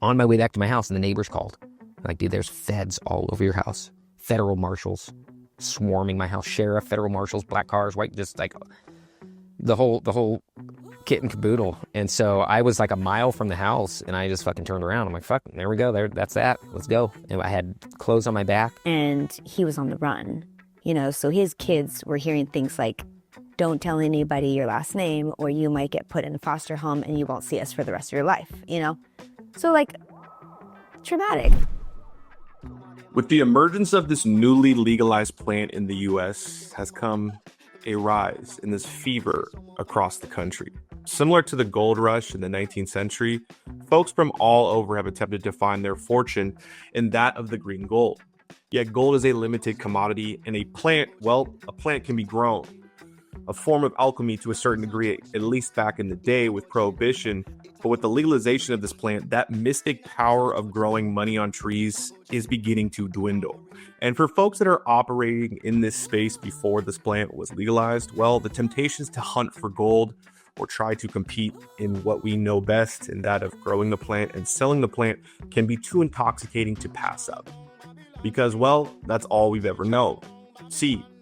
on my way back to my house, and the neighbors called. Like, dude, there's feds all over your house. Federal marshals swarming my house. Sheriff, federal marshals, black cars, white, just like the whole kit and caboodle. And so I was like a mile from the house, and I just fucking turned around. I'm like, fuck, there we go. That's that. Let's go. And I had clothes on my back. And he was on the run, you know, so his kids were hearing things like, don't tell anybody your last name or you might get put in a foster home and you won't see us for the rest of your life, you know? So, like, traumatic. With the emergence of this newly legalized plant in the U.S. has come a rise in this fever across the country. Similar to the gold rush in the 19th century, folks from all over have attempted to find their fortune in that of the green gold. Yet gold is a limited commodity, and a plant can be grown. A form of alchemy to a certain degree, at least back in the day with prohibition. But with the legalization of this plant, that mystic power of growing money on trees is beginning to dwindle. And for folks that are operating in this space before this plant was legalized, well, the temptations to hunt for gold or try to compete in what we know best, in that of growing the plant and selling the plant, can be too intoxicating to pass up. Because, well, that's all we've ever known.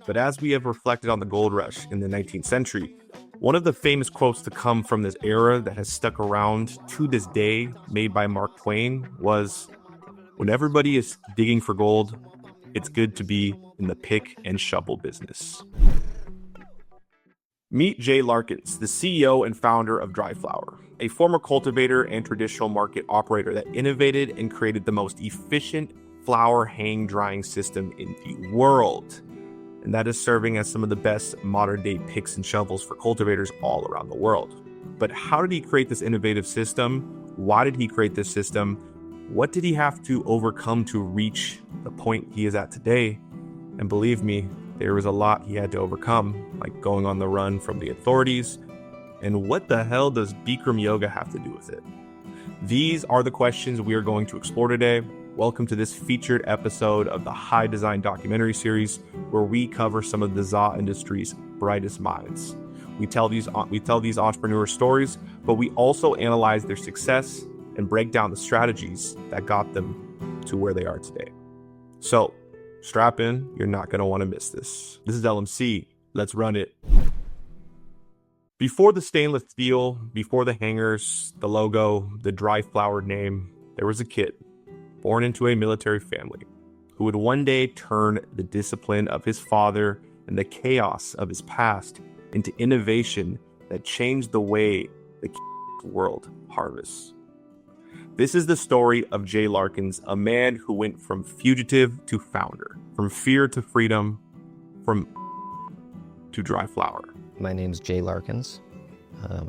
But as we have reflected on the gold rush in the 19th century, one of the famous quotes to come from this era that has stuck around to this day, made by Mark Twain, was, "When everybody is digging for gold, it's good to be in the pick and shovel business." Meet Jay Larkins, the CEO and founder of DriFlower, a former cultivator and traditional market operator that innovated and created the most efficient flower hang drying system in the world. And that is serving as some of the best modern day picks and shovels for cultivators all around the world. But how did he create this innovative system? Why did he create this system? What did he have to overcome to reach the point he is at today? And believe me, there was a lot he had to overcome, like going on the run from the authorities. And what the hell does Bikram yoga have to do with it? These are the questions we are going to explore today. Welcome to this featured episode of the High Design documentary series, where we cover some of the ZA industry's brightest minds. We tell these entrepreneur stories, but we also analyze their success and break down the strategies that got them to where they are today. So, strap in, you're not going to want to miss this. This is LMC. Let's run it. Before the stainless steel, before the hangers, the logo, the DriFlower name, there was a kid born into a military family who would one day turn the discipline of his father and the chaos of his past into innovation that changed the way the world harvests. This is the story of Jay Larkins, a man who went from fugitive to founder, from fear to freedom, from to DriFlower. My name's Jay Larkins.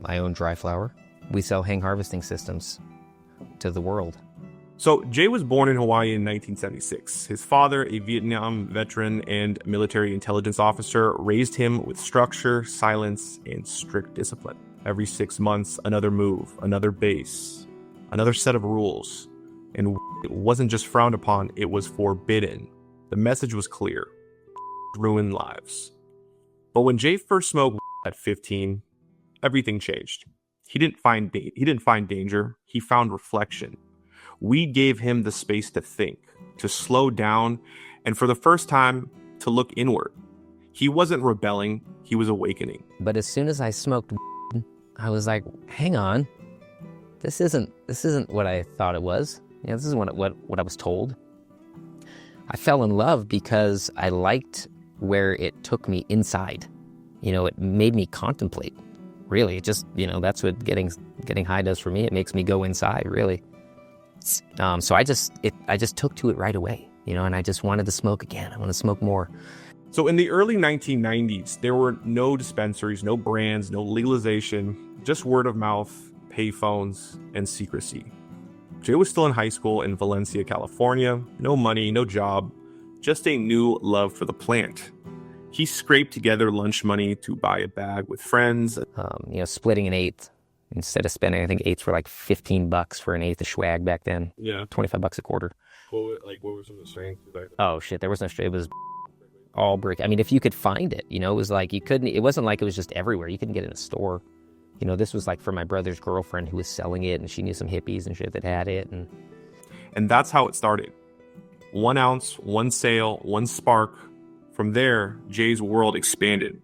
I own DriFlower. We sell hang harvesting systems to the world. So Jay was born in Hawaii in 1976. His father, a Vietnam veteran and military intelligence officer, raised him with structure, silence, and strict discipline. Every 6 months, another move, another base, another set of rules. And it wasn't just frowned upon, it was forbidden. The message was clear: ruin lives. But when Jay first smoked at 15, everything changed. He didn't find danger, he found reflection. Weed gave him the space to think, to slow down, and for the first time, to look inward. He wasn't rebelling, he was awakening. But as soon as I smoked, I was like, hang on, this isn't what I thought it was. This isn't what I was told. I fell in love because I liked where it took me inside. It made me contemplate. Really, it just, that's what getting high does for me. It makes me go inside, really. So I just took to it right away, and I just wanted to smoke again. I want to smoke more. So in the early 1990s, there were no dispensaries, no brands, no legalization, just word of mouth, payphones, and secrecy. Jay was still in high school in Valencia, California. No money, no job, just a new love for the plant. He scraped together lunch money to buy a bag with friends. Splitting an eighth. Instead of spending, I think eighths were like $15 for an eighth of swag back then. Yeah. $25 a quarter. What were some of the strains? Oh shit, there was no strain. It was all brick. I mean, if you could find it, it was like you couldn't. It wasn't like it was just everywhere. You couldn't get it in a store. You know, this was like for my brother's girlfriend who was selling it, and she knew some hippies and shit that had it. And that's how it started. 1 ounce, one sale, one spark. From there, Jay's world expanded.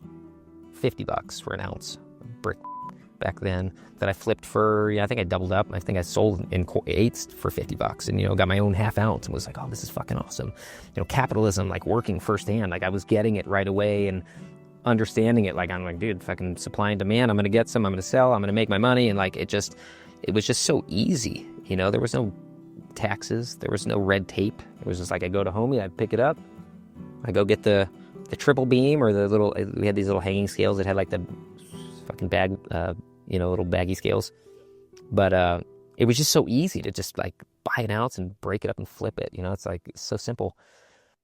$50 for an ounce of brick back then that I flipped for, I think I doubled up. I think I sold in eighths for $50 and, you know, got my own half ounce and was like, oh, this is fucking awesome. You know, capitalism, like working firsthand, like I was getting it right away and understanding it. Like, I'm like, dude, fucking supply and demand. I'm going to get some, I'm going to sell, I'm going to make my money. And like, it was just so easy. You know, there was no taxes. There was no red tape. It was just like, I go to Homey, I pick it up. I go get the triple beam or the little, we had these little hanging scales that had like the fucking bag, you know, little baggy scales. But it was just so easy to just like buy an ounce and break it up and flip it. You know, it's like, it's so simple.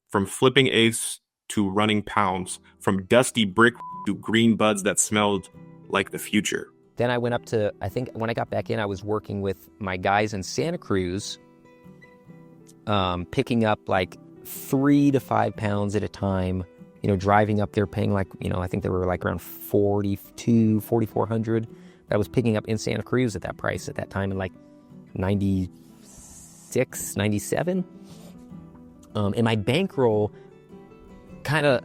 From flipping eighths to running pounds, from dusty brick to green buds that smelled like the future. Then I went up to, I think when I got back in, I was working with my guys in Santa Cruz, picking up like 3 to 5 pounds at a time, you know, driving up there, paying like, you know, I think they were like around $4,400. I was picking up in Santa Cruz at that price at that time in like 96, 97. And my bankroll kind of,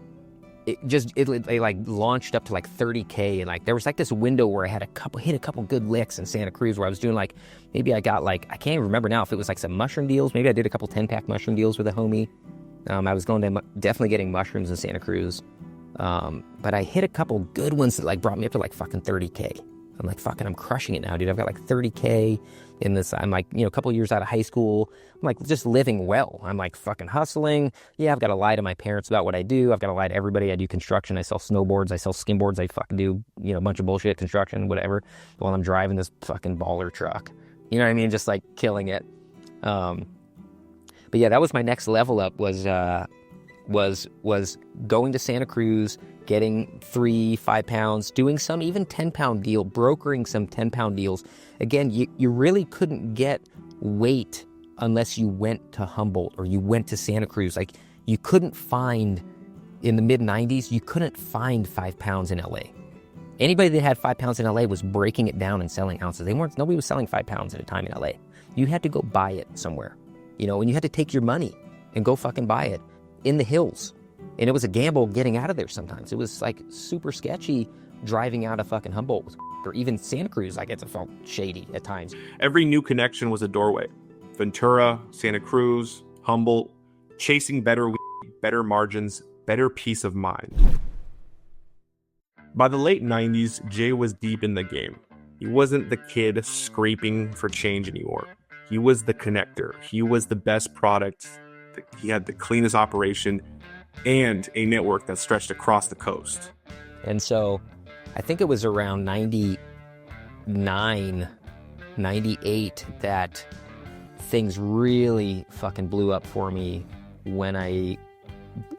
it like launched up to like 30K. And like, there was like this window where I had hit a couple good licks in Santa Cruz where I was doing like, maybe I got like, I can't even remember now if it was like some mushroom deals. Maybe I did a couple 10-pack mushroom deals with a homie. I was going to definitely getting mushrooms in Santa Cruz. But I hit a couple good ones that like brought me up to like fucking 30K. I'm like, fucking, I'm crushing it now, dude. I've got like 30K in this. I'm like, you know, a couple years out of high school. I'm like just living well. I'm like fucking hustling. Yeah, I've got to lie to my parents about what I do. I've got to lie to everybody. I do construction. I sell snowboards. I sell skimboards. I fucking do, you know, a bunch of bullshit, construction, whatever, while I'm driving this fucking baller truck. You know what I mean? Just like killing it. But yeah, that was my next level up was going to Santa Cruz, getting 3-5 pounds, doing some even 10-pound deal, brokering some 10-pound deals. Again, you really couldn't get weight unless you went to Humboldt or you went to Santa Cruz. Like, you couldn't find, in the mid-90s, you couldn't find 5 pounds in LA. Anybody that had 5 pounds in LA was breaking it down and selling ounces. Nobody was selling 5 pounds at a time in LA. You had to go buy it somewhere, you know, and you had to take your money and go fucking buy it in the hills. And it was a gamble getting out of there sometimes. It was like super sketchy driving out of fucking Humboldt or even Santa Cruz. Like, it felt shady at times. Every new connection was a doorway. Ventura, Santa Cruz, Humboldt, chasing better weed, better margins, better peace of mind. By the late 90s, Jay was deep in the game. He wasn't the kid scraping for change anymore. He was the connector. He was the best product. He had the cleanest operation and a network that stretched across the coast. And so I think it was around 99, 98 that things really fucking blew up for me when I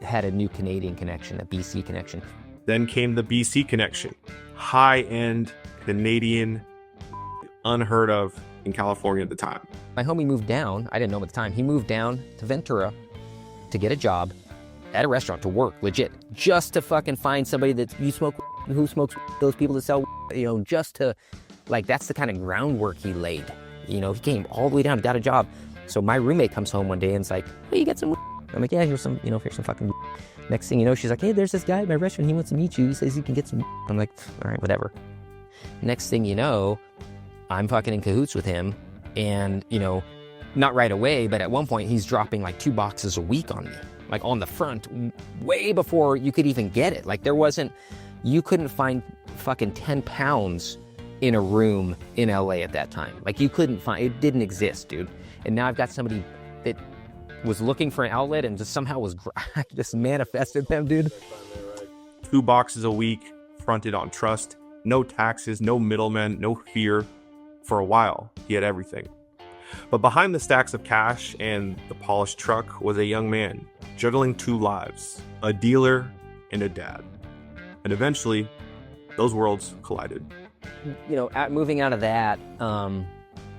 had a new Canadian connection, a BC connection. Then came the BC connection. High-end Canadian, unheard of in California at the time. My homie moved down. I didn't know him at the time. He moved down to Ventura to get a job at a restaurant to work, legit, just to fucking find somebody that who smokes those people that sell, you know, just to, like, that's the kind of groundwork he laid. You know, he came all the way down, got a job. So my roommate comes home one day and it's like, hey, you got some? I'm like, yeah, here's some fucking. Next thing you know, she's like, hey, there's this guy at my restaurant. He wants to meet you. He says he can get some. I'm like, all right, whatever. Next thing you know, I'm fucking in cahoots with him. And, you know, not right away, but at one point he's dropping like 2 boxes a week on me, like on the front, way before you could even get it. Like, you couldn't find fucking 10 pounds in a room in LA at that time. Like, you couldn't find, it didn't exist, dude. And now I've got somebody that was looking for an outlet and just somehow just manifested them, dude. 2 boxes a week, fronted on trust, no taxes, no middlemen, no fear. For a while, he had everything. But behind the stacks of cash and the polished truck was a young man juggling 2 lives, a dealer and a dad. And eventually, those worlds collided. You know, moving out of that,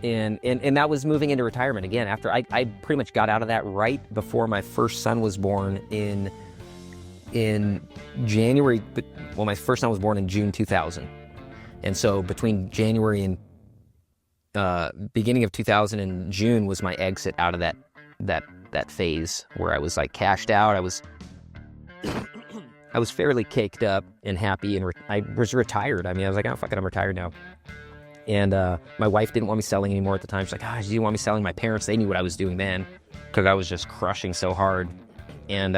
and that was moving into retirement again. After I pretty much got out of that right before my first son was born in January. Well, my first son was born in June 2000. And so between January and beginning of 2000 and June was my exit out of that phase where I was like cashed out. I was fairly caked up and happy, and I was retired. I mean, I was like, oh, fuck it, I'm retired now. And my wife didn't want me selling anymore at the time. She's like, she didn't want me selling. My parents, they knew what I was doing then because I was just crushing so hard. And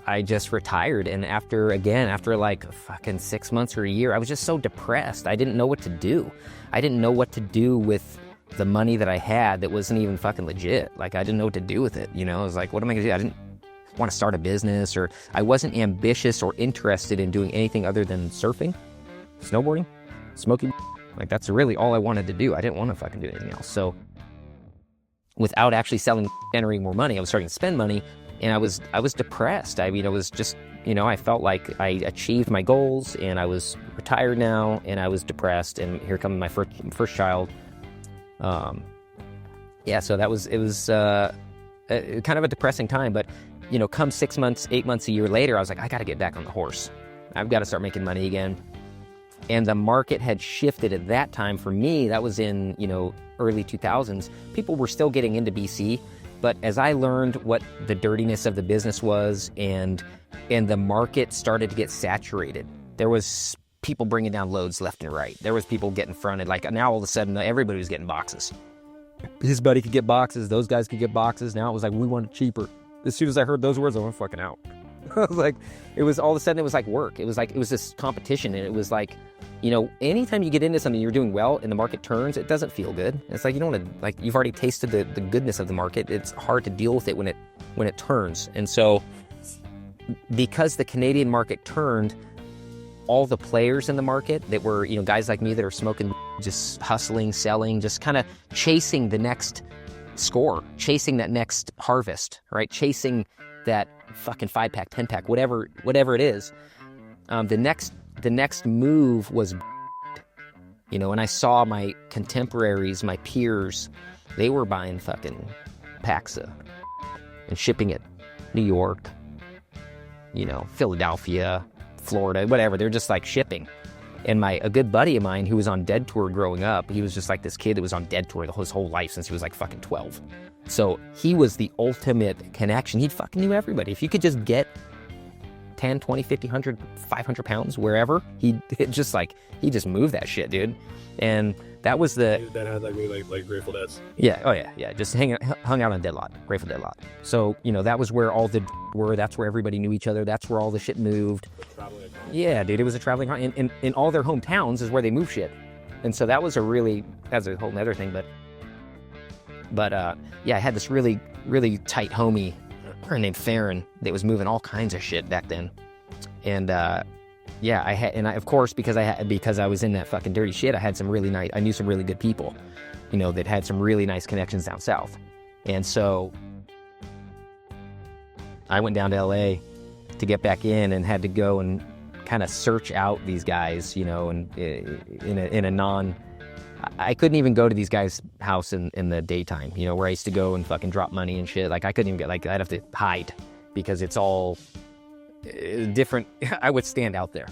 I just retired. And after like fucking 6 months or a year, I was just so depressed. I didn't know what to do. I didn't know what to do with the money that I had that wasn't even fucking legit. Like, I didn't know what to do with it. You know, I was like, what am I gonna do? I didn't want to start a business, or I wasn't ambitious or interested in doing anything other than surfing, snowboarding, smoking. Like, that's really all I wanted to do. I didn't want to fucking do anything else. So without actually selling, generating more money, I was starting to spend money, and I was depressed. I mean, I was just, you know, I felt like I achieved my goals, and I was retired now, and I was depressed, and here comes my first child. So it was kind of a depressing time, but you know, come 6 months, 8 months, a year later, I was like, I got to get back on the horse. I've got to start making money again. And the market had shifted at that time. For me, that was in, you know, early 2000s. People were still getting into BC, but as I learned what the dirtiness of the business was, and the market started to get saturated, there was people bringing down loads left and right. There was people getting fronted. Like, now all of a sudden, everybody was getting boxes. His buddy could get boxes. Those guys could get boxes. Now it was like, we want it cheaper. As soon as I heard those words, I went fucking out. I was like, it was all of a sudden, it was like work. It was this competition. And it was like, you know, anytime you get into something, you're doing well and the market turns, it doesn't feel good. It's like, you don't want to, like, you've already tasted the goodness of the market. It's hard to deal with it when it turns. And so because the Canadian market turned, all the players in the market that were, you know, guys like me that are smoking, just hustling, selling, just kind of chasing the next score, chasing that next harvest, right? Chasing that fucking 5-pack, 10-pack, whatever it is. The next move was, you know, and I saw my contemporaries, my peers, they were buying fucking packs of and shipping it. New York, you know, Philadelphia, Florida, whatever. They're just like shipping. And a good buddy of mine who was on Dead Tour growing up, he was just like this kid that was on Dead Tour his whole life since he was like fucking 12. So he was the ultimate connection. He fucking knew everybody. If you could just get 10, 20, 50, 100, 500 pounds, wherever, he just moved that shit, dude. And that was the... That had like Grateful Dead's. Yeah, oh yeah. Just hung out on Dead Lot, Grateful Dead Lot. So, you know, that was where all the were. That's where everybody knew each other. That's where all the shit moved. Yeah, dude, it was a traveling... And in all their hometowns is where they move shit. And so that was that's a whole nother thing, but yeah, I had this really, really tight homie, her named Farron, that was moving all kinds of shit back then. And of course, because I was in that fucking dirty shit, I knew some really good people, you know, that had some really nice connections down south. And so I went down to LA to get back in and had to go and kind of search out these guys, you know, and I couldn't even go to these guys' house in the daytime, you know, where I used to go and fucking drop money and shit. Like, I couldn't even get, like, I'd have to hide because it's all different. I would stand out there.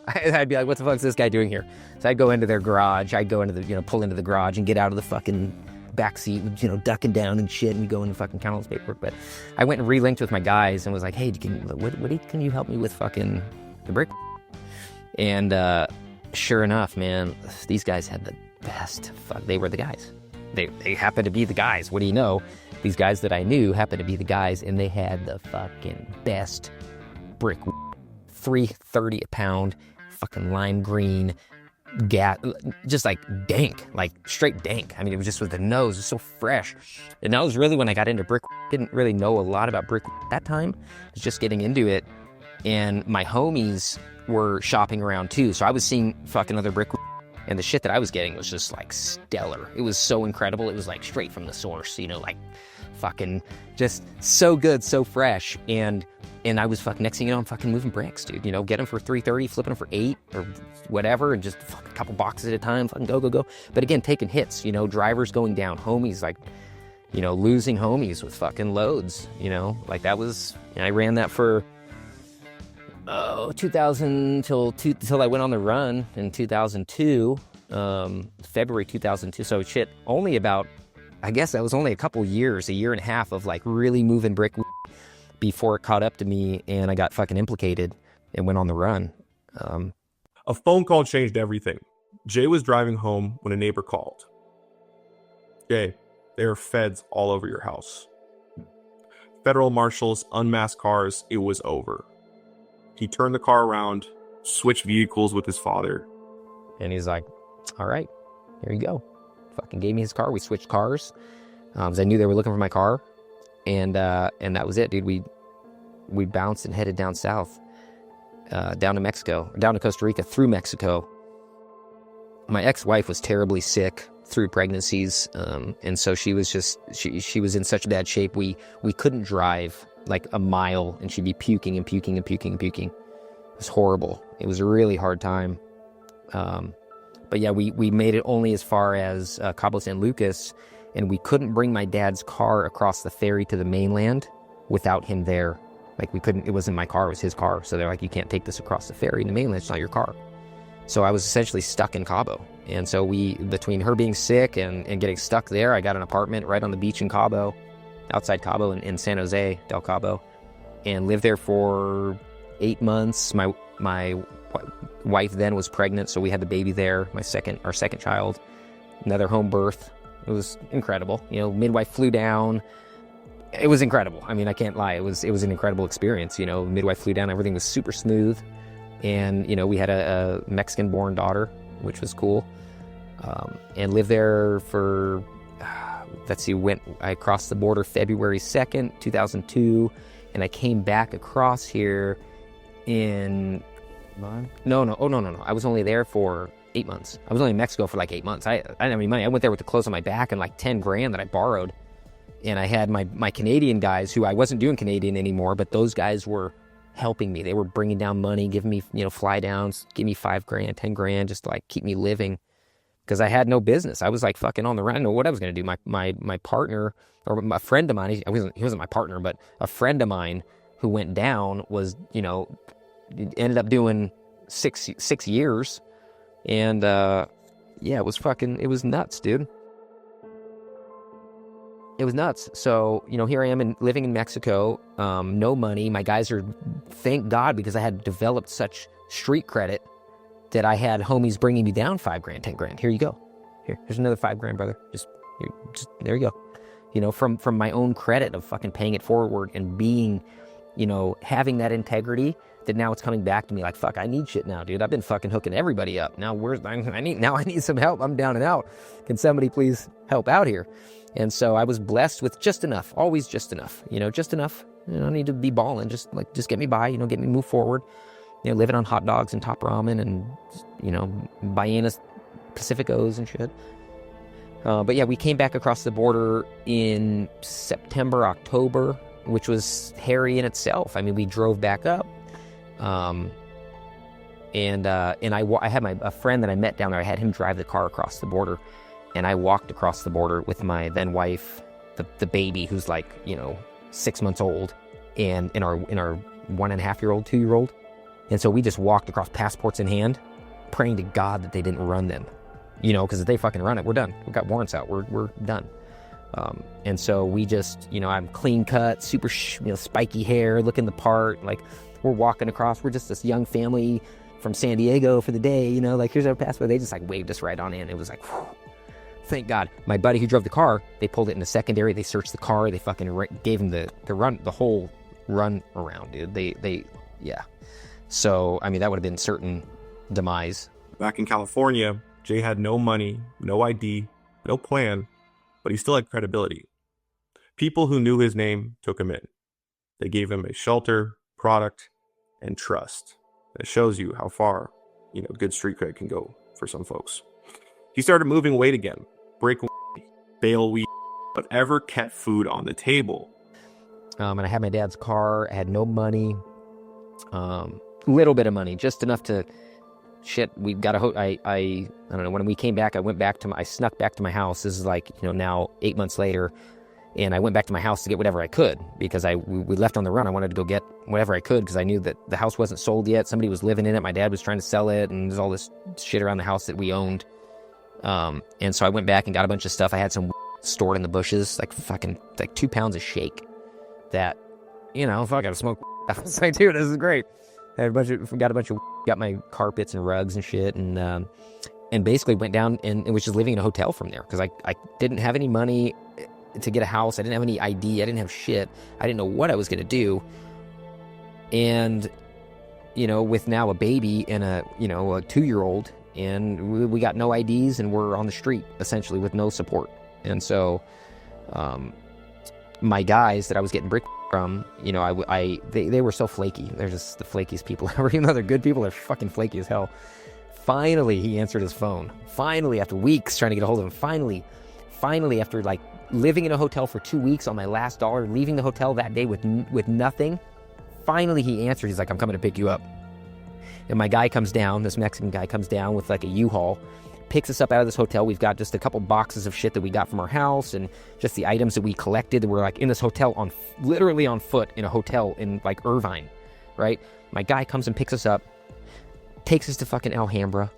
I'd be like, what the fuck is this guy doing here? So I'd go into their garage. I'd go into the, you know, pull into the garage and get out of the fucking backseat, you know, ducking down and shit and go and fucking count all this paperwork. But I went and relinked with my guys and was like, hey, can you help me with fucking the brick? And sure enough, man, these guys had the best. They were the guys. They happened to be the guys. What do you know? These guys that I knew happened to be the guys, and they had the fucking best brick, $3.30 a pound, fucking lime green, gas, just like dank, like straight dank. I mean, it was just with the nose, it was so fresh. And that was really when I got into brick. Didn't really know a lot about brick at that time. I was just getting into it, and my homies were shopping around too, so I was seeing fucking other brick. And the shit that I was getting was just like stellar. It was so incredible. It was like straight from the source, you know, like fucking just so good, so fresh. And I was fucking, next thing you know, I'm fucking moving bricks, dude. You know, get them for $3.30, flipping them for $8 or whatever, and just fuck a couple boxes at a time, fucking go. But again, taking hits, you know, drivers going down, homies, like, you know, losing homies with fucking loads, you know, like that was, and I ran that for 2000 till I went on the run in 2002, February 2002. So shit, only about, I guess that was only a couple years, a year and a half of like really moving brick before it caught up to me and I got fucking implicated and went on the run. A phone call changed everything. Jay was driving home when a neighbor called. Jay, there are feds all over your house. Federal marshals, unmasked cars, it was over. He turned the car around, switched vehicles with his father. And he's like, all right, here you go. Fucking gave me his car. We switched cars because I knew they were looking for my car. And that was it, dude. We bounced and headed down south, down to Mexico, down to Costa Rica, through Mexico. My ex-wife was terribly sick through pregnancies, and so she was just she was in such bad shape. We couldn't drive like a mile, and she'd be puking and puking and puking and puking. It was horrible. It was a really hard time. But yeah, we made it only as far as Cabo San Lucas, and we couldn't bring my dad's car across the ferry to the mainland without him there. Like we couldn't. It wasn't my car; it was his car. So they're like, you can't take this across the ferry to the mainland. It's not your car. So I was essentially stuck in Cabo. And so between her being sick and getting stuck there, I got an apartment right on the beach in Cabo, outside Cabo in San Jose, Del Cabo, and lived there for 8 months. My wife then was pregnant, so we had the baby there, our second child, another home birth. It was incredible. You know, midwife flew down. It was incredible. I mean, I can't lie. It was an incredible experience. You know, midwife flew down. Everything was super smooth. And, you know, we had a Mexican-born daughter, which was cool. And lived there for, I crossed the border February 2nd, 2002. And I came back across here in... No. I was only there for 8 months. I was only in Mexico for like 8 months. I didn't have any money. I went there with the clothes on my back and like 10 grand that I borrowed. And I had my Canadian guys who I wasn't doing Canadian anymore, but those guys were helping me. They were bringing down money, giving me, you know, fly downs, give me 5 grand, 10 grand, just to like keep me living. Because I had no business. I was like fucking on the run. I didn't know what I was going to do. My partner, or a friend of mine, he wasn't my partner, but a friend of mine who went down was, you know, ended up doing 6 years. And yeah, it was nuts, dude. It was nuts. So, you know, here I am living in Mexico, no money. My guys are, thank God, because I had developed such street credit that I had homies bringing me down 5 grand, 10 grand. Here you go. Here's another 5 grand, brother. Just there you go. You know, from my own credit of fucking paying it forward and being, you know, having that integrity that now it's coming back to me like, fuck, I need shit now, dude. I've been fucking hooking everybody up. Now I need some help. I'm down and out. Can somebody please help out here? And so I was blessed with just enough, always just enough, you know, just enough. You know, I need to be balling, just get me by, you know, get me move forward. You know, living on hot dogs and top ramen and, you know, Baianas Pacificos and shit. But yeah, we came back across the border in September, October, which was hairy in itself. I mean, we drove back up. And I had a friend that I met down there. I had him drive the car across the border. And I walked across the border with my then wife, the baby who's like, you know, 6 months old, and in our 1.5-year-old, 2-year-old. And so we just walked across, passports in hand, praying to God that they didn't run them, you know, because if they fucking run it, we're done. We've got warrants out. We're done. And so we just, you know, I'm clean cut, super, spiky hair, looking the part. Like we're walking across. We're just this young family from San Diego for the day, you know, like here's our passport. They just like waved us right on in. It was like, whew. Thank God. My buddy who drove the car, they pulled it in the secondary. They searched the car. They fucking gave him the whole run around, dude. Yeah. So, I mean, that would have been certain demise. Back in California, Jay had no money, no ID, no plan, but he still had credibility. People who knew his name took him in. They gave him a shelter, product, and trust. That shows you how far, you know, good street cred can go for some folks. He started moving weight again, break weed, bail weed, whatever kept food on the table. And I had my dad's car. I had no money, little bit of money, just enough to shit. We got I don't know. When we came back, I snuck back to my house. This is like, you know, now 8 months later, And I went back to my house to get whatever I could because we left on the run. I wanted to go get whatever I could because I knew that the house wasn't sold yet. Somebody was living in it. My dad was trying to sell it, and there's all this shit around the house that we owned. And so I went back and got a bunch of stuff. I had some stored in the bushes, like 2 pounds of shake that, if I got to smoke. I was like, dude, this is great. I had got my carpets and rugs and shit, and basically went down and was just living in a hotel from there because I didn't have any money to get a house. I didn't have any ID. I didn't have shit. I didn't know what I was going to do. And, with now a baby and a 2-year-old, and we got no IDs, and we're on the street essentially with no support. And so, my guys that I was getting brick from, they were so flaky. They're just the flakiest people ever. Even though they're good people, they're fucking flaky as hell. Finally, he answered his phone. Finally, after weeks trying to get a hold of him, finally, after like living in a hotel for 2 weeks on my last dollar, leaving the hotel that day with nothing, finally he answered. He's like, I'm coming to pick you up. And my guy comes down, this Mexican guy comes down with like a U-Haul, picks us up out of this hotel. We've got just a couple boxes of shit that we got from our house and just the items that we collected. We're like in this hotel literally on foot in a hotel in like Irvine, right? My guy comes and picks us up, takes us to fucking Alhambra,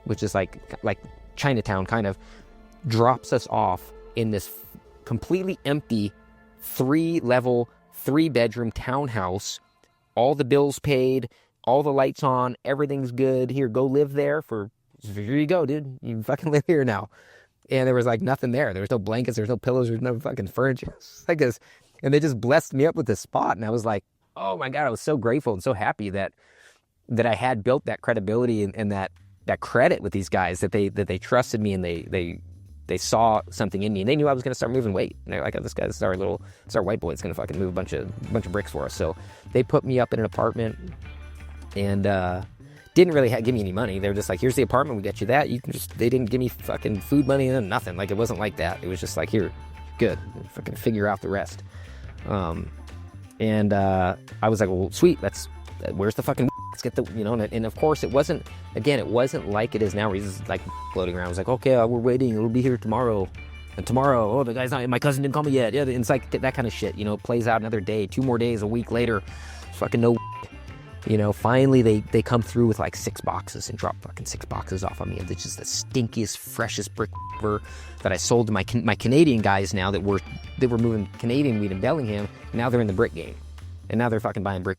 which is like Chinatown kind of, drops us off in this completely empty 3-level, 3-bedroom townhouse. All the bills paid, all the lights on, everything's good. Here, go live there here you go, dude. You fucking live here now. And there was like nothing there. There was no blankets, there's no pillows, there's no fucking furniture. Like this. And they just blessed me up with this spot. And I was like, oh my God, I was so grateful and so happy that I had built that credibility and that credit with these guys, that they trusted me and they saw something in me, and they knew I was going to start moving weight. And they're like, oh, this is our white boy. It's going to fucking move a bunch of bricks for us. So they put me up in an apartment and didn't really give me any money. They were just like, here's the apartment. We got you that. They didn't give me fucking food money and nothing. Like, it wasn't like that. It was just like, here, good. Fucking figure out the rest. And I was like, well, sweet. Where's the fucking, let's get the, and of course it wasn't like it is now where he's just like floating around. I was like, okay, we're waiting. It'll be here tomorrow. And tomorrow, oh, the guy's not, my cousin didn't call me yet. Yeah, it's like that kind of shit, it plays out another day, 2 more days, a week later, fucking no, finally they come through with like 6 boxes and drop fucking 6 boxes off on me. It's just the stinkiest, freshest brick ever that I sold to my Canadian guys now that were moving Canadian weed in Bellingham. Now they're in the brick game. And now they're fucking buying brick.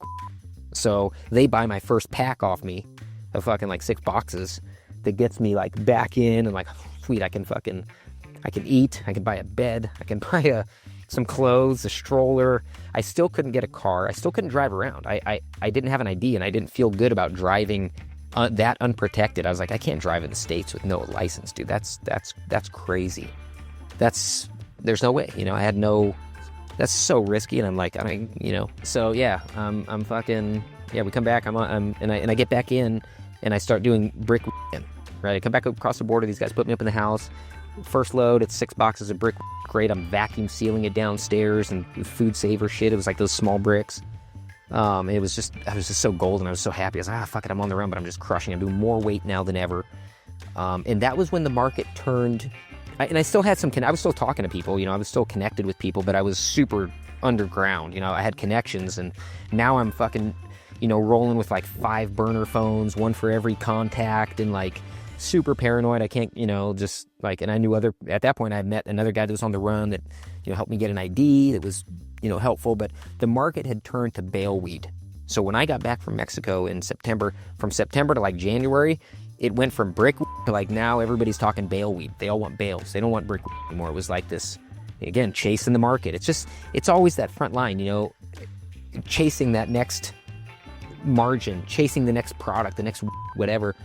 So they buy my first pack off me of fucking like 6 boxes that gets me like back in and like, sweet, I can eat, I can buy a bed, I can buy some clothes, a stroller. I still couldn't get a car. I still couldn't drive around. I didn't have an ID and I didn't feel good about driving that unprotected. I was like, I can't drive in the States with no license, dude. That's crazy. There's no way, I had no, that's so risky. And I'm like, so yeah, I'm fucking, yeah, we come back, and I get back in and I start doing brick again, right? I come back across the border. These guys put me up in the house. First load, it's 6 boxes of brick. Great. I'm vacuum sealing it downstairs and food saver shit. It was like those small bricks. I was just so golden. I was so happy. I was like, fuck it, I'm on the run, but I'm just crushing. I'm doing more weight now than ever. And that was when the market turned. And I still had I was still talking to people, I was still connected with people, but I was super underground. I had connections, and now I'm fucking, rolling with like 5 burner phones, 1 for every contact, and like super paranoid. I can't, just like, and I knew at that point I had met another guy that was on the run that, helped me get an ID that was, helpful, but the market had turned to bale weed. So when I got back from Mexico in September, from September to like January, it went from brick to like now everybody's talking bale weed. They all want bales. They don't want brick anymore. It was like this, again, chasing the market. It's always that front line, chasing that next margin, chasing the next product, the next whatever.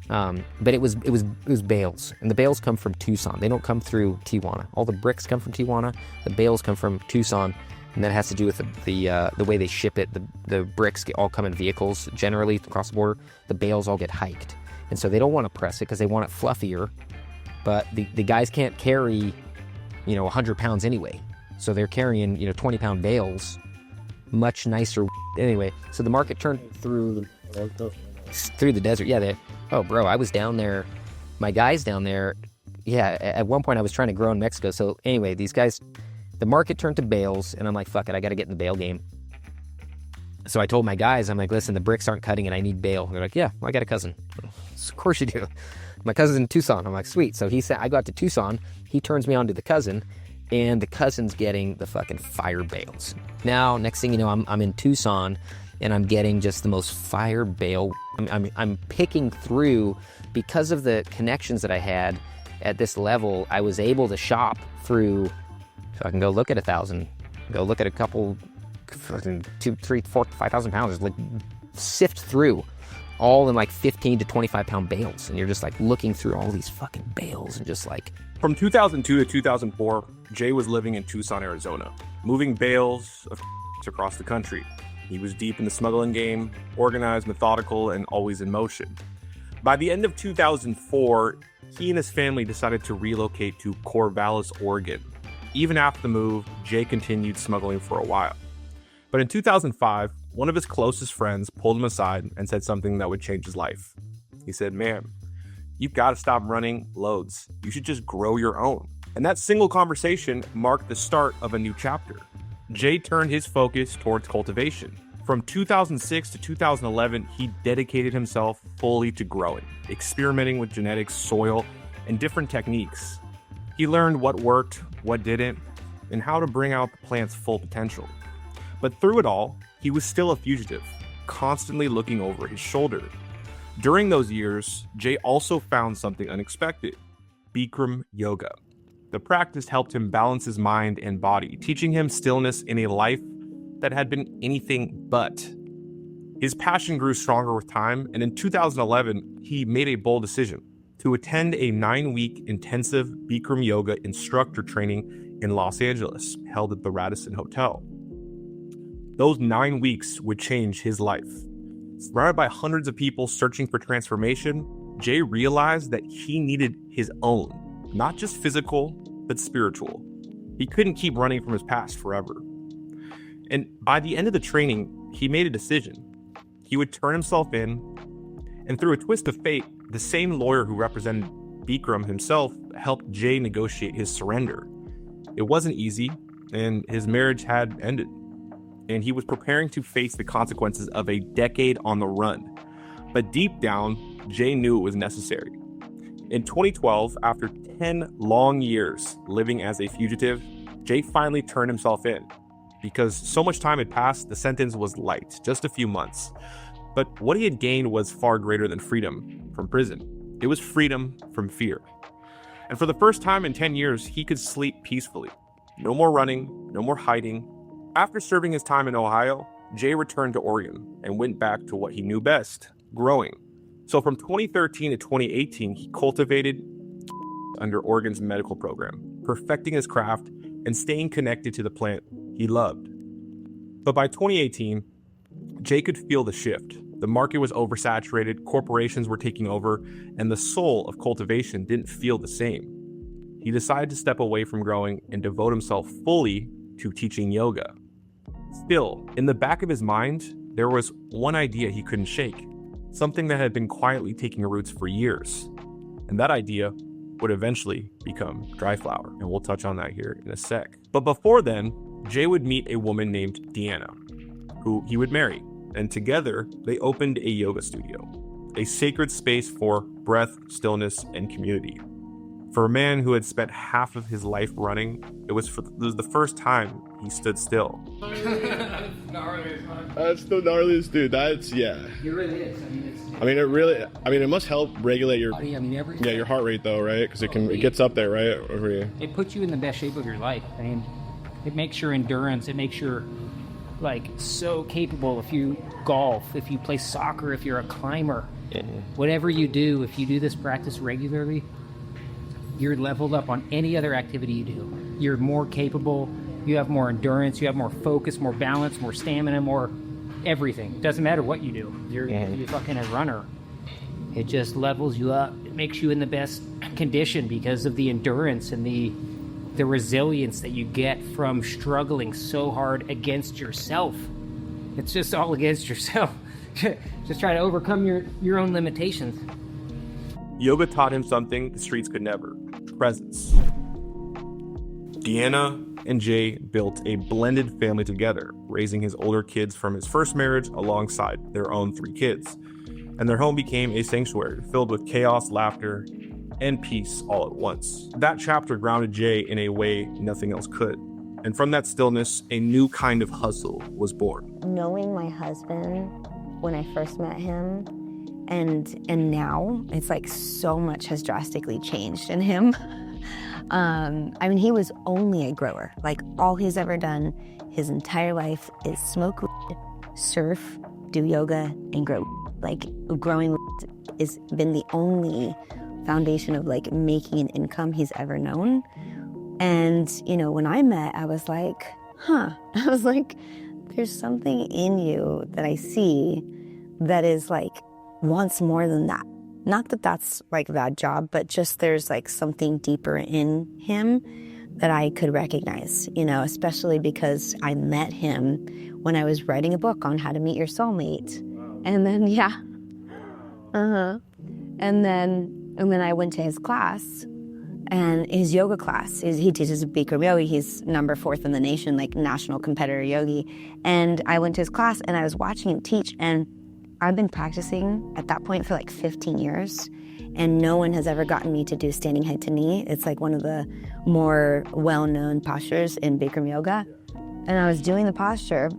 But it was bales, and the bales come from Tucson. They don't come through Tijuana. All the bricks come from Tijuana. The bales come from Tucson, and that has to do with the way they ship it. The bricks all come in vehicles generally across the border. The bales all get hiked, and so they don't want to press it because they want it fluffier. But the guys can't carry, 100 pounds anyway, so they're carrying 20-pound bales, much nicer. Anyway, so the market turned through the desert. Yeah, oh, bro, I was down there. My guys down there, yeah, at one point I was trying to grow in Mexico. So anyway, these guys, The market turned to bales, and I'm like, fuck it, I got to get in the bale game. So I told my guys, I'm like, listen, the bricks aren't cutting it. I need bale. They're like, yeah, well, I got a cousin. Of course you do. My cousin's in Tucson. I'm like, sweet. So he said, I got to Tucson. He turns me on to the cousin, and the cousin's getting the fucking fire bales. Now, next thing you know, I'm in Tucson, and I'm getting just the most fire bale. I'm picking through, because of the connections that I had at this level, I was able to shop through, so I can go look at 1,000, go look at a couple, 2, 3, 4, 5,000 pounds, like sift through all in like 15 to 25 pound bales. And you're just like looking through all these fucking bales and just like. From 2002 to 2004, Jay was living in Tucson, Arizona, moving bales of across the country. He was deep in the smuggling game, organized, methodical, and always in motion. By the end of 2004, he and his family decided to relocate to Corvallis, Oregon. Even after the move, Jay continued smuggling for a while. But in 2005, one of his closest friends pulled him aside and said something that would change his life. He said, man, you've got to stop running loads. You should just grow your own. And that single conversation marked the start of a new chapter. Jay turned his focus towards cultivation. From 2006 to 2011, he dedicated himself fully to growing, experimenting with genetics, soil, and different techniques. He learned what worked, what didn't, and how to bring out the plant's full potential. But through it all, he was still a fugitive, constantly looking over his shoulder. During those years, Jay also found something unexpected: Bikram yoga. The practice helped him balance his mind and body, teaching him stillness in a life that had been anything but. His passion grew stronger with time, and in 2011, he made a bold decision to attend a 9-week intensive Bikram yoga instructor training in Los Angeles, held at the Radisson Hotel. Those 9 weeks would change his life. Surrounded by hundreds of people searching for transformation, Jay realized that he needed his own, not just physical, but spiritual. He couldn't keep running from his past forever. And by the end of the training, he made a decision. He would turn himself in, and through a twist of fate, the same lawyer who represented Bikram himself helped Jay negotiate his surrender. It wasn't easy, and his marriage had ended. And he was preparing to face the consequences of a decade on the run. But deep down, Jay knew it was necessary. In 2012, after 10 long years living as a fugitive, Jay finally turned himself in. Because so much time had passed, the sentence was light, just a few months. But what he had gained was far greater than freedom from prison. It was freedom from fear. And for the first time in 10 years, he could sleep peacefully. No more running, no more hiding. After serving his time in Ohio, Jay returned to Oregon and went back to what he knew best: growing. So from 2013 to 2018, he cultivated under Oregon's medical program, perfecting his craft and staying connected to the plant he loved. But by 2018, Jay could feel the shift. The market was oversaturated, corporations were taking over, and the soul of cultivation didn't feel the same. He decided to step away from growing and devote himself fully to teaching yoga. Still, in the back of his mind, there was one idea he couldn't shake, something that had been quietly taking roots for years. And that idea would eventually become DriFlower, and we'll touch on that here in a sec. But before then, Jay would meet a woman named Deanna, who he would marry, and together they opened a yoga studio, a sacred space for breath, stillness, and community. For a man who had spent half of his life running, it was the first time he stood still. That's the gnarliest, dude. That's, yeah. It really is. It must help regulate your, Body, your heart rate though, right? Because it gets up there, right? Over here. It puts you in the best shape of your life. I mean, it makes your endurance. It makes your so capable. If you golf, if you play soccer, if you're a climber, whatever you do, if you do this practice regularly, you're leveled up on any other activity you do. You're more capable. You have more endurance. You have more focus, more balance, more stamina, more everything. It doesn't matter what you do. You're fucking a runner. It just levels you up. It makes you in the best condition because of the endurance and the resilience that you get from struggling so hard against yourself. It's just all against yourself. Just try to overcome your own limitations. Yoga taught him something the streets could never: presence. Deanna and Jay built a blended family together, raising his older kids from his first marriage alongside their own 3 kids. And their home became a sanctuary filled with chaos, laughter, and peace all at once. That chapter grounded Jay in a way nothing else could. And from that stillness, a new kind of hustle was born. Knowing my husband when I first met him and now, it's like so much has drastically changed in him. I mean, he was only a grower. Like, all he's ever done his entire life is smoke weed, surf, do yoga, and grow. Like, growing has been the only foundation of like making an income he's ever known. And, you know, when I met, I was like, I was like, there's something in you that I see that is like, wants more than that. Not that that's like a bad job, but just there's like something deeper in him that I could recognize, you know, especially because I met him when I was writing a book on how to meet your soulmate. And then, and then I went to his class, and his yoga class. He teaches Bikram yoga. He's number 4th in the nation, like national competitor yogi. And I went to his class and I was watching him teach, and I've been practicing at that point for like 15 years, and no one has ever gotten me to do standing head to knee. It's like one of the more well-known postures in Bikram yoga. And I was doing the posture.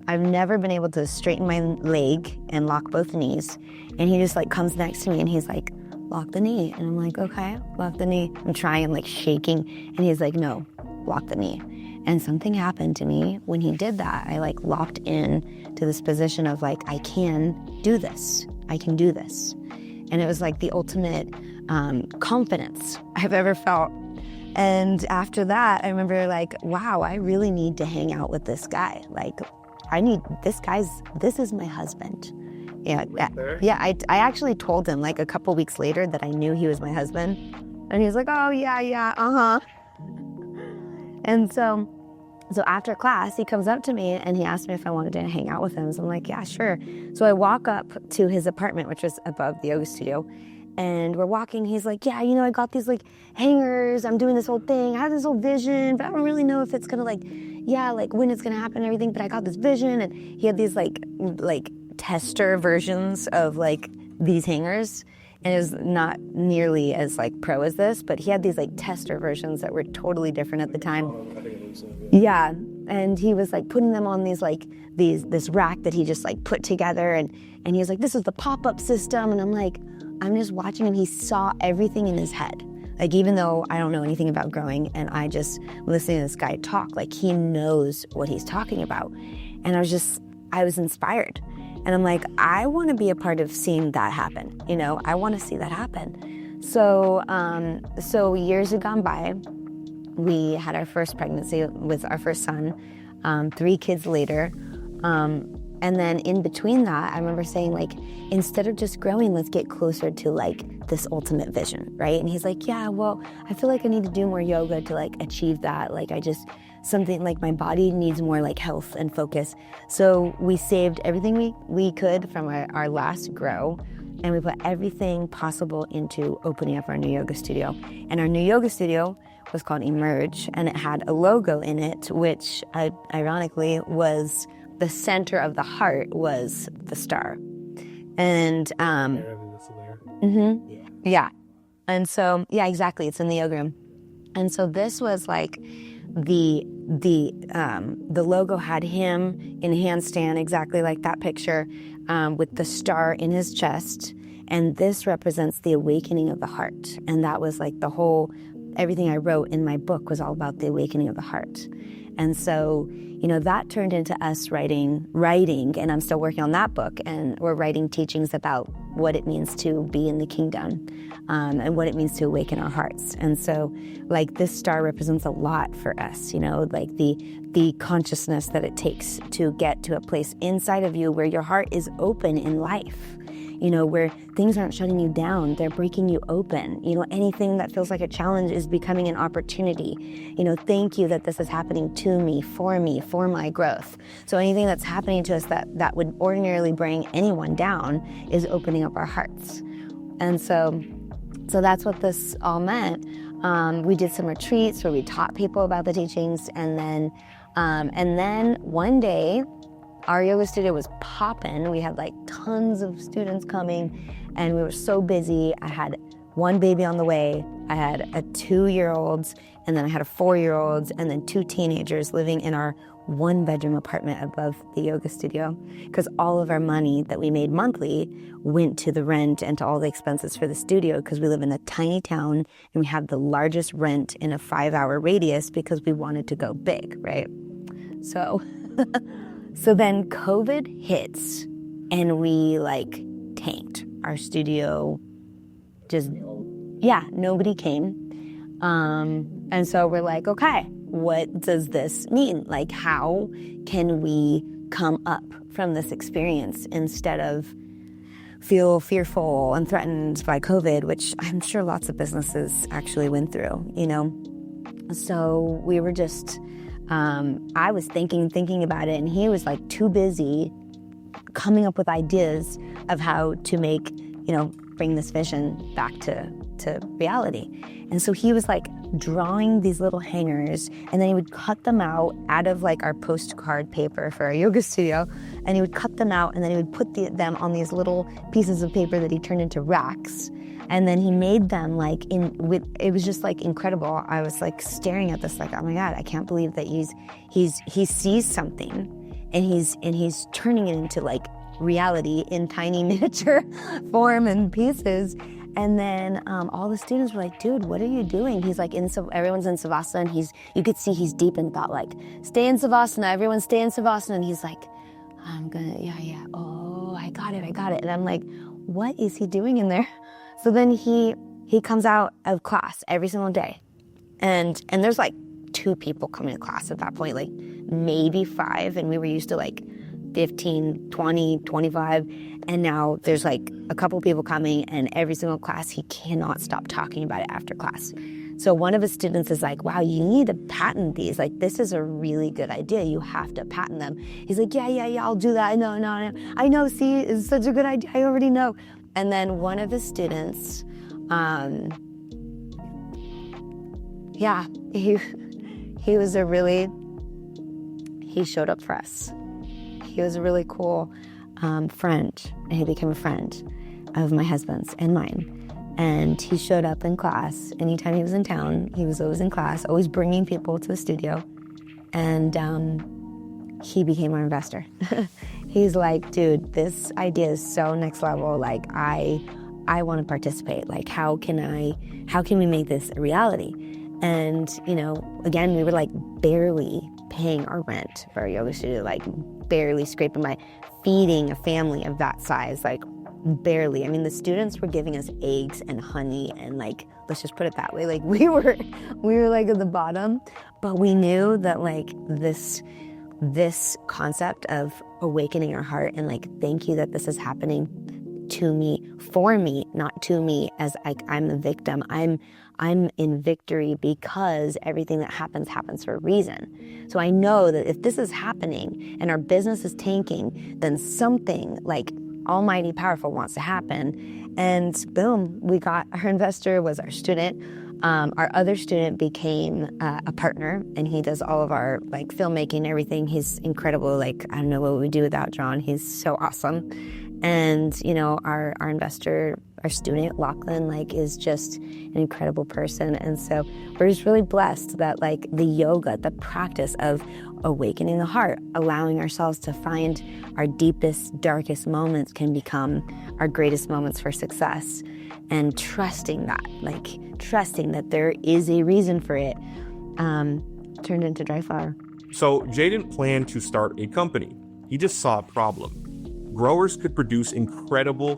I've never been able to straighten my leg and lock both knees. And he just like comes next to me and he's like, lock the knee. And I'm like, okay, lock the knee. I'm trying, like shaking. And he's like, no, lock the knee. And something happened to me when he did that. I like locked in to this position of like, I can do this. I can do this. And it was like the ultimate confidence I've ever felt. And after that, I remember like, wow, I really need to hang out with this guy. Like, this is my husband. Yeah, I actually told him like a couple weeks later that I knew he was my husband. And he was like, oh, yeah, And so after class, he comes up to me and he asked me if I wanted to hang out with him. So I'm like, yeah, sure. So I walk up to his apartment, which was above the yoga studio. And we're walking. He's like, yeah, you know, I got these like hangers. I'm doing this whole thing. I have this whole vision, but I don't really know if it's going to like when it's going to happen and everything. But I got this vision. And he had these like tester versions of like these hangers. And it was not nearly as like pro as this, but he had these like tester versions that were totally different at the time. Yeah, and he was like putting them on these this rack that he just like put together, and he was like, this is the pop-up system, and I'm like, I'm just watching him. He saw everything in his head. Like, even though I don't know anything about growing, and I just listening to this guy talk, like he knows what he's talking about. And I was inspired. And I'm like, I want to be a part of seeing that happen. You know, I want to see that happen. So years had gone by. We had our first pregnancy with our first son, 3 kids later. And then in between that, I remember saying, like, instead of just growing, let's get closer to like this ultimate vision, right? And he's like, yeah, well, I feel like I need to do more yoga to like achieve that. Like, something like my body needs more like health and focus. So we saved everything we could from our last grow, and we put everything possible into opening up our new yoga studio. And our new yoga studio was called Emerge, and it had a logo in it, which ironically was the center of the heart was the star. And yeah. And so, yeah, exactly. It's in the yoga room. And so this was like the logo had him in a handstand, exactly like that picture, with the star in his chest. And this represents the awakening of the heart. And that was like everything I wrote in my book was all about the awakening of the heart. And so, you know, that turned into us writing, and I'm still working on that book, and we're writing teachings about what it means to be in the kingdom, and what it means to awaken our hearts. And so, like, this star represents a lot for us, you know, like the consciousness that it takes to get to a place inside of you where your heart is open in life. You know, where things aren't shutting you down, they're breaking you open. You know, anything that feels like a challenge is becoming an opportunity. You know, thank you that this is happening to me, for my growth. So anything that's happening to us that would ordinarily bring anyone down is opening up our hearts. And so that's what this all meant. We did some retreats where we taught people about the teachings, and then one day, our yoga studio was popping. We had like tons of students coming, and we were so busy. I had one baby on the way. I had a 2-year-old, and then I had a 4-year-old, and then 2 teenagers living in our 1-bedroom apartment above the yoga studio, because all of our money that we made monthly went to the rent and to all the expenses for the studio, because we live in a tiny town and we have the largest rent in a 5-hour radius because we wanted to go big, right? So then COVID hits and we like tanked. Our studio just, nobody came. And so we're like, okay, what does this mean? Like, how can we come up from this experience instead of feel fearful and threatened by COVID, which I'm sure lots of businesses actually went through, you know? So we were just, I was thinking about it, and he was like too busy coming up with ideas of how to make, bring this vision back to reality. And so he was like drawing these little hangers, and then he would cut them out of like our postcard paper for our yoga studio, and he would cut them out, and then he would put them on these little pieces of paper that he turned into racks. And then he made them like it was just like incredible. I was like staring at this like, oh my God, I can't believe that he sees something and he's turning it into like reality in tiny miniature form and pieces. And then all the students were like, dude, what are you doing? He's like, everyone's in Savasana, and you could see he's deep in thought, like, stay in Savasana, everyone stay in Savasana. And he's like, I'm gonna, oh, I got it. And I'm like, what is he doing in there? So then he comes out of class every single day. And there's like 2 people coming to class at that point, like maybe 5. And we were used to like 15, 20, 25. And now there's like a couple people coming, and every single class, he cannot stop talking about it after class. So one of his students is like, wow, you need to patent these. Like, this is a really good idea. You have to patent them. He's like, yeah, I'll do that. I know, see, it's such a good idea. I already know. And then one of his students, he showed up for us. He was a really cool friend, and he became a friend of my husband's and mine. And he showed up in class. Anytime he was in town, he was always in class, always bringing people to the studio. And he became our investor. He's like, dude, this idea is so next level. Like, I want to participate. Like, how can we make this a reality? And, again, we were like barely paying our rent for our yoga studio, like barely scraping by, feeding a family of that size, like barely. I mean, the students were giving us eggs and honey, and like, let's just put it that way. Like, we were like at the bottom, but we knew that like this concept of awakening our heart and like, thank you that this is happening to me, for me, not to me as like I'm the victim. I'm in victory because everything that happens for a reason. So I know that if this is happening and our business is tanking, then something like almighty powerful wants to happen. And boom, we got our investor was our student. Our other student became a partner, and he does all of our like filmmaking, everything. He's incredible. Like, I don't know what we would do without John. He's so awesome. And, our investor, our student, Lachlan, like, is just an incredible person. And so we're just really blessed that, like, the yoga, the practice of awakening the heart, allowing ourselves to find our deepest, darkest moments can become our greatest moments for success. And trusting that there is a reason for it, turned into DriFlower. So Jay didn't plan to start a company. He just saw a problem. Growers could produce incredible,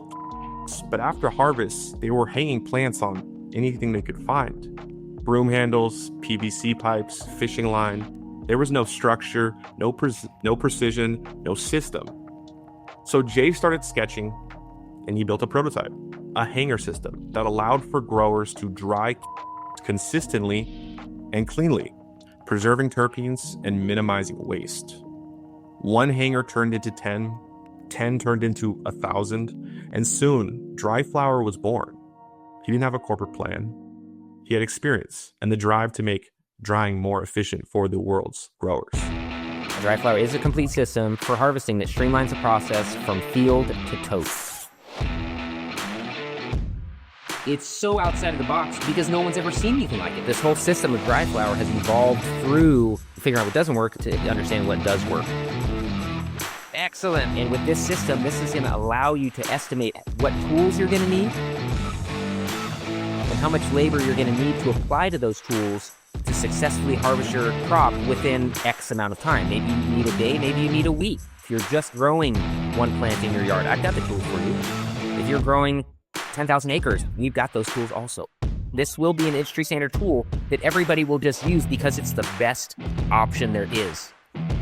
but after harvest, they were hanging plants on anything they could find. Broom handles, PVC pipes, fishing line. There was no structure, no precision, no system. So Jay started sketching, and he built a prototype, a hanger system that allowed for growers to dry consistently and cleanly, preserving terpenes and minimizing waste. One hanger turned into 10 turned into 1,000, and soon DriFlower was born. He didn't have a corporate plan. He had experience and the drive to make drying more efficient for the world's growers. DriFlower is a complete system for harvesting that streamlines the process from field to tote. It's so outside of the box because no one's ever seen anything like it. This whole system of DriFlower has evolved through figuring out what doesn't work to understand what does work. Excellent. And with this system, this is going to allow you to estimate what tools you're going to need and how much labor you're going to need to apply to those tools to successfully harvest your crop within X amount of time. Maybe you need a day, maybe you need a week. If you're just growing one plant in your yard, I've got the tools for you. If you're growing 10,000 acres, we've got those tools also. This will be an industry standard tool that everybody will just use because it's the best option there is.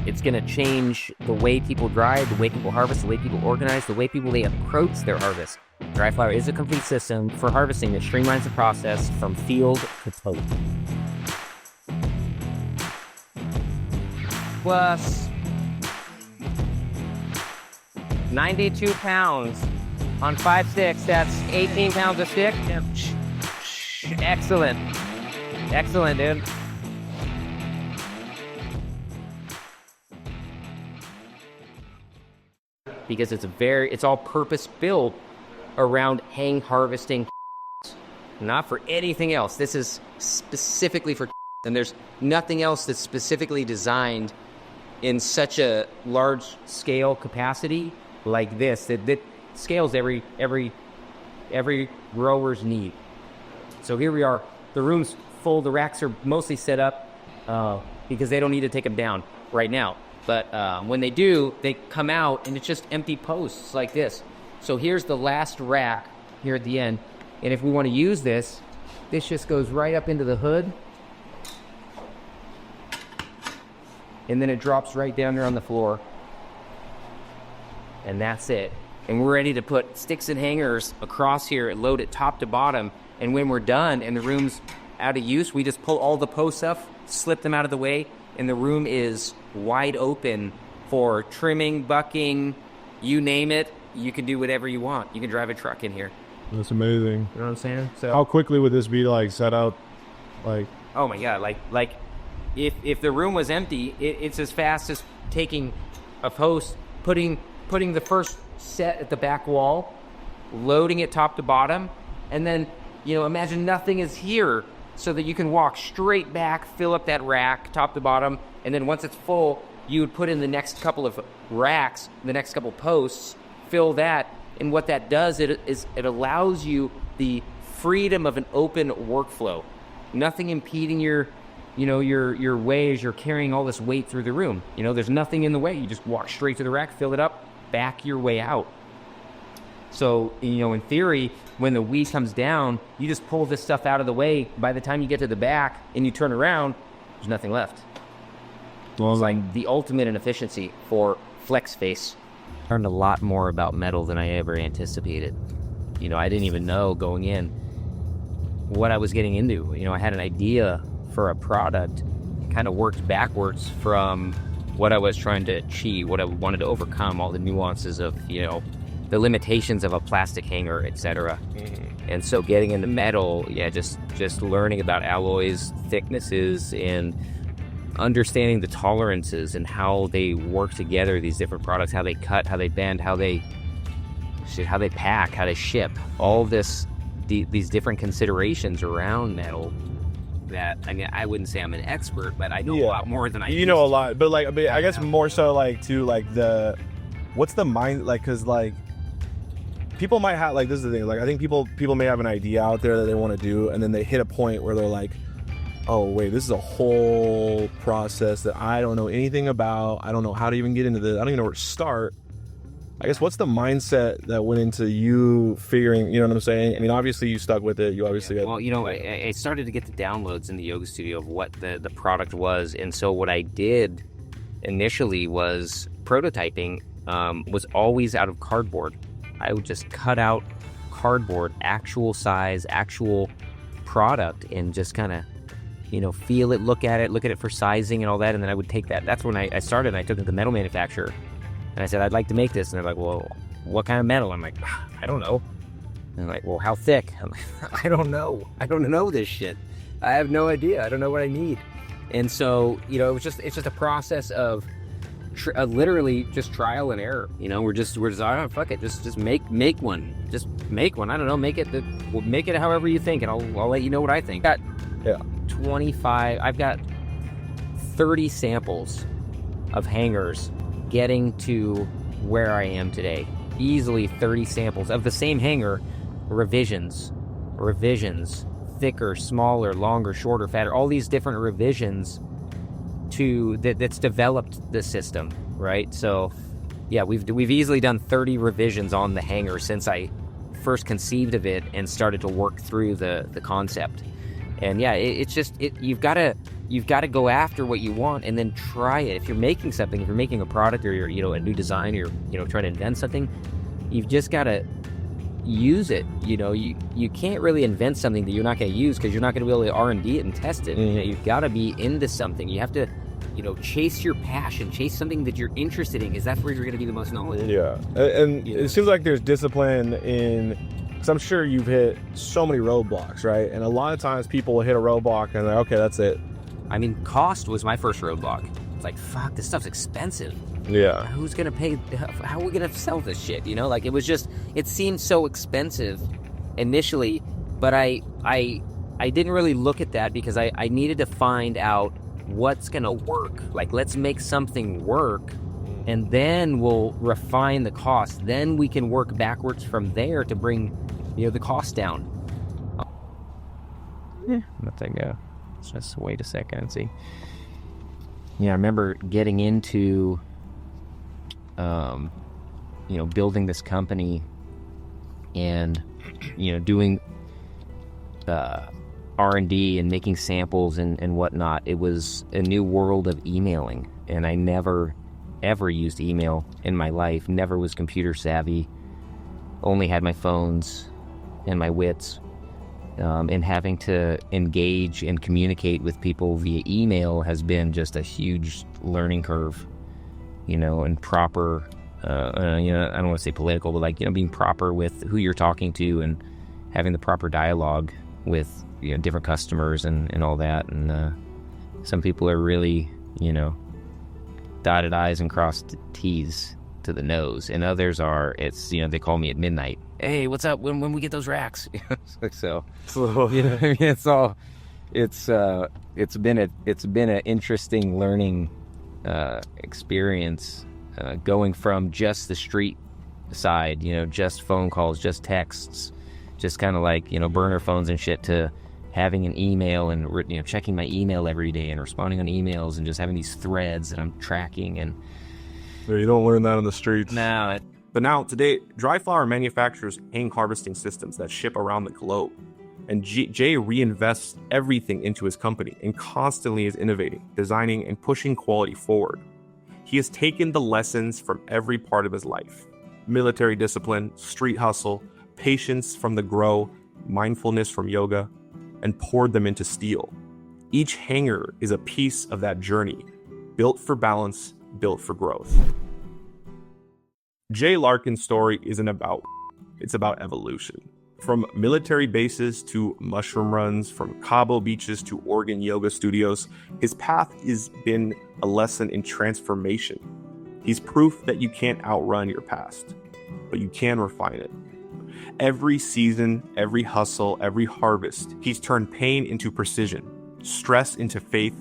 It's going to change the way people dry, the way people harvest, the way people organize, the way people they approach their harvest. DriFlower is a complete system for harvesting that streamlines the process from field to tote. Plus 92 pounds on 5 sticks, that's 18 pounds a stick. Excellent. Excellent, dude. Because it's all purpose built around hang harvesting, not for anything else. This is specifically for, and there's nothing else that's specifically designed in such a large scale capacity like this that scales every grower's need. So here we are. The room's full. The racks are mostly set up because they don't need to take them down right now. But when they do, they come out and it's just empty posts like this. So here's the last rack here at the end. And if we want to use this just goes right up into the hood. And then it drops right down there on the floor. And that's it. And we're ready to put sticks and hangers across here and load it top to bottom. And when we're done and the room's out of use, we just pull all the posts up, slip them out of the way, and the room is wide open for trimming, bucking, you name it. You can do whatever you want. You can drive a truck in here. That's amazing. You know what I'm saying? So how quickly would this be like set out? Like, oh my God, like if the room was empty, it's as fast as taking a post, putting the first set at the back wall, loading it top to bottom, and then, imagine nothing is here so that you can walk straight back, fill up that rack top to bottom, and then once it's full, you would put in the next couple of racks, the next couple posts, fill that, and what that does, it allows you the freedom of an open workflow. Nothing impeding your way as you're carrying all this weight through the room. There's nothing in the way. You just walk straight to the rack, fill it up, back your way out. So, in theory, when the weed comes down, you just pull this stuff out of the way. By the time you get to the back and you turn around, there's nothing left. well, it's like the ultimate in efficiency for flex face. Learned a lot more about metal than I ever anticipated. I didn't even know going in what I was getting into. I had an idea for a product, kind of worked backwards from what I was trying to achieve, what I wanted to overcome, all the nuances of, the limitations of a plastic hanger, etc. And so getting into metal, just learning about alloys, thicknesses, and understanding the tolerances and how they work together, these different products, how they cut, how they bend, how they pack, how they ship, all this, these different considerations around metal that, I wouldn't say I'm an expert, but I know a lot more than I You know a lot, but I guess more so what's the mind, because people might have, this is the thing, I think people may have an idea out there that they want to do, and then they hit a point where they're like, oh wait, this is a whole process that I don't know anything about. I don't know how to even get into this. I don't even know where to start. I guess what's the mindset that went into you figuring, you know what I'm saying? Obviously you stuck with it. You obviously Well, I started to get the downloads in the yoga studio of what the product was. And so what I did initially was prototyping was always out of cardboard. I would just cut out cardboard, actual size, actual product, and just kind of, feel it, look at it for sizing and all that. And then I would take that. That's when I started, and I took it to the metal manufacturer. And I said, I'd like to make this. And they're like, well, what kind of metal? I'm like, I don't know. And they're like, well, how thick? I'm like, I don't know. I don't know this shit. I have no idea. I don't know what I need. And so, you know, it's just a process of literally just trial and error. You know, we're just oh, fuck it, just make one. Just make one. I don't know, make it however you think, and I'll let you know what I think. I've got 30 samples of hangers getting to where I am today. Easily 30 samples of the same hanger, revisions, thicker, smaller, longer, shorter, fatter, all these different revisions that's developed the system, right? So yeah, we've easily done 30 revisions on the hanger since I first conceived of it and started to work through the concept. And yeah, you've got to go after what you want and then try it. If you're making something, if you're making a product or you're, you know, a new design, or you know, trying to invent something, you've just got to use it. You know, you can't really invent something that you're not going to use, because you're not going to be able to R&D it and test it. You know, you've got to be into something. You have to, you know, chase your passion, chase something that you're interested in, because that's where you're going to be the most knowledgeable. Yeah, and it seems like there's discipline in, because I'm sure you've hit so many roadblocks, right? And a lot of times people will hit a roadblock and they're like, okay, that's it. I mean, cost was my first roadblock. It's like, fuck, this stuff's expensive. Yeah. Who's going to pay? How are we going to sell this shit? You know, like, it seemed so expensive initially, but I didn't really look at that, because I needed to find out what's going to work. Like, let's make something work, and then we'll refine the cost. Then we can work backwards from there to bring, you know, the cost down. Yeah, let that go. Let's just wait a second and see. Yeah, I remember getting into, you know, building this company and, you know, doing R&D and making samples and whatnot. It was a new world of emailing, and I never ever used email in my life. Never was computer savvy. Only had my phones and my wits. And having to engage and communicate with people via email has been just a huge learning curve, you know, and proper, you know, I don't want to say political, but like, you know, being proper with who you're talking to and having the proper dialogue with, you know, different customers and all that. And some people are really, you know, dotted I's and crossed T's to the nose, and others are, it's, you know, they call me at midnight. Hey, what's up? When we get those racks? So you know, it's been an interesting learning experience, going from just the street side, you know, just phone calls, just texts, just kind of like, you know, burner phones and shit, to having an email and, you know, checking my email every day and responding on emails and just having these threads that I'm tracking. And you don't learn that on the streets. No. But now, today, DriFlower manufactures hang harvesting systems that ship around the globe. And Jay reinvests everything into his company and constantly is innovating, designing, and pushing quality forward. He has taken the lessons from every part of his life: military discipline, street hustle, patience from the grow, mindfulness from yoga, and poured them into steel. Each hanger is a piece of that journey, built for balance, built for growth. Jay Larkin's story isn't about, it's about evolution. From military bases to mushroom runs, from Cabo beaches to Oregon yoga studios, his path has been a lesson in transformation. He's proof that you can't outrun your past, but you can refine it. Every season, every hustle, every harvest, he's turned pain into precision, stress into faith,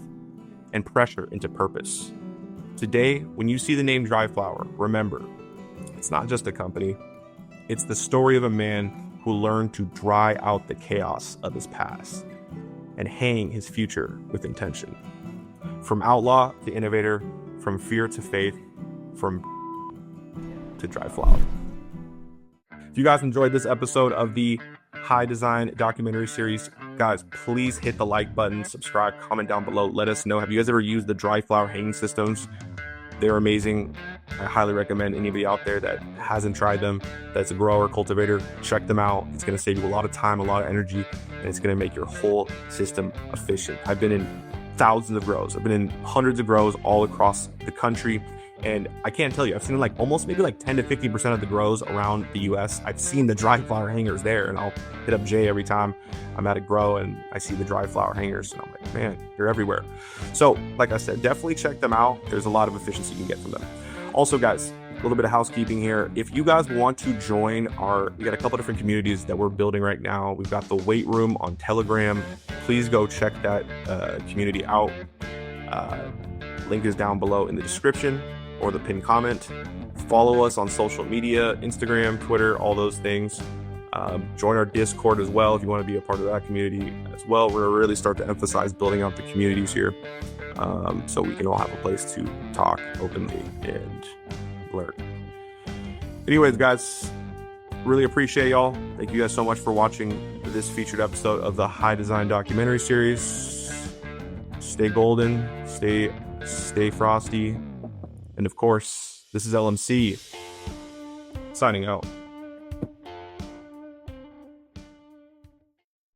and pressure into purpose. Today, when you see the name DriFlower, remember, it's not just a company, it's the story of a man who learned to dry out the chaos of his past and hang his future with intention. From Outlaw to innovator, from fear to faith, from to DriFlower. If you guys enjoyed this episode of the High Design documentary series, guys, please hit the like button, subscribe, comment down below. Let us know. Have you guys ever used the DriFlower hanging systems? They're amazing. I highly recommend anybody out there that hasn't tried them, that's a grower, cultivator, check them out. It's going to save you a lot of time, a lot of energy, and it's going to make your whole system efficient. I've been in thousands of grows. I've been in hundreds of grows all across the country, And I can't tell you, I've seen like almost maybe like 10 to 15% of the grows around the US. I've seen the DriFlower hangers there, and I'll hit up Jay every time I'm at a grow and I see the DriFlower hangers, and I'm like, man, they're everywhere. So like I said, definitely check them out. There's a lot of efficiency you can get from them. Also, guys, a little bit of housekeeping here. If you guys want to join we got a couple different communities that we're building right now. We've got the weight room on Telegram. Please go check that community out. Link is down below in the description or the pinned comment. Follow us on social media, Instagram, Twitter, all those things. Join our Discord as well if you want to be a part of that community as well. We're gonna really start to emphasize building out the communities here, so we can all have a place to talk openly and learn. Anyways, guys, really appreciate y'all. Thank you guys so much for watching this featured episode of the High Design documentary series. Stay golden, stay frosty, and of course, this is LMC signing out.